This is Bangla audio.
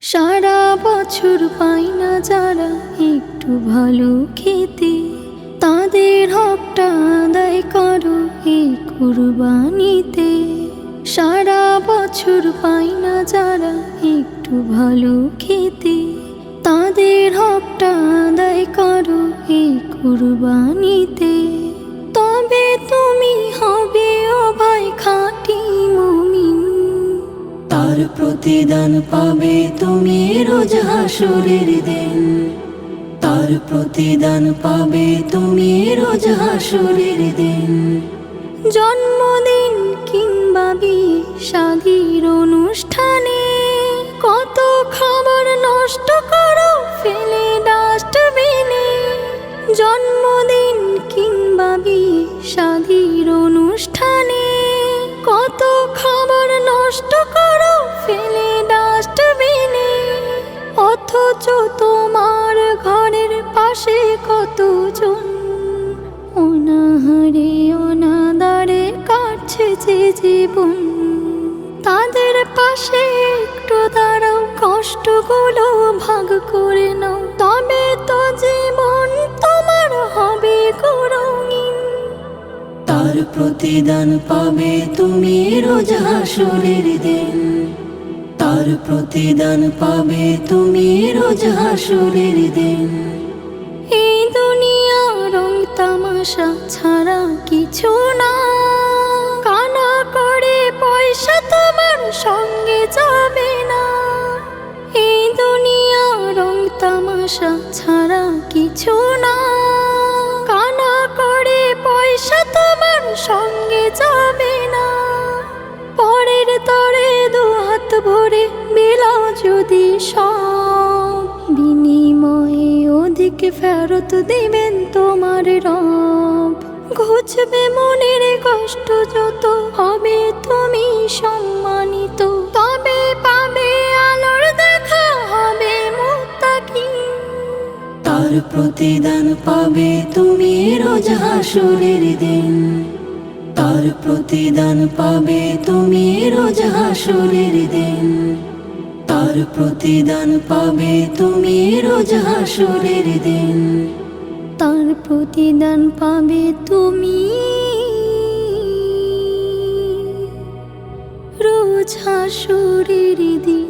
সারা বছর পাই না যারা একটু ভালো খেতে, তাদের হকটা আদায় করো এই কুরবানিতে। সারা বছর পাই না যারা একটু ভালো খেতে, তাদের হকটা আদায় করো এই কুরবানিতে। তবে তুমি হবে ও ভাই খাঁটি মুমিন, তার প্রতিদান পাবে তুমি রোজ হাসরের দিন। তার প্রতিদান পাবে তুমি রোজ হাসরের দিন। জন্মদিন কিংবা বিয়ে শাদীর অনুষ্ঠানে কত খাবার নষ্ট করো ফেলে ডাস্টবিনে। জন্মদিন কিংবা বিয়ে শাদীর অনুষ্ঠানে কত খাবার নষ্ট করো ফেলে ডাস্টবিনে। অথচ তোমার ঘরের পাশে কতজন অনাহারে অনাদারে কাটছে যে জীবন। তাদের পাশে একটু দাঁড়াও, কষ্টগুলো ভাগ করে নাও, তবে তো জীবন তোমার হবে রঙিন। তার প্রতিদান পাবে তুমি রোজ হাসরের দিন। তার প্রতিদান পাবে তুমি রোজ হাসরের দিন। এই দুনিয়া রং তামাশা ছাড়া কিছু না, কানা করে পয়সা তোমার সঙ্গে যাবে না। এই দুনিয়া রং তামাশা ছাড়া কিছু না, কানা করে পয়সা তোমার সঙ্গে যাবে না। পরের তরে দুহাত ভরে বিলাও যদি সব, বিনিময়ে অধিক ফেরত দিবেন তোমার রব। ঘুচবে মনের কষ্ট যত, হবে তুমি সম্মানিত, তবে পাবে আলোর দেখা, হবে মুত্তাকিন। তার প্রতিদান পাবে তুমি রোজ হাসরের দিন। তার প্রতিদান পাবে তুমি রোজ হাসরের দিন। তার প্রতিদান পাবে তুমি রোজ হাসরের দিন। তার প্রতিদান পাবে তুমি রোজ হাসরের দিন।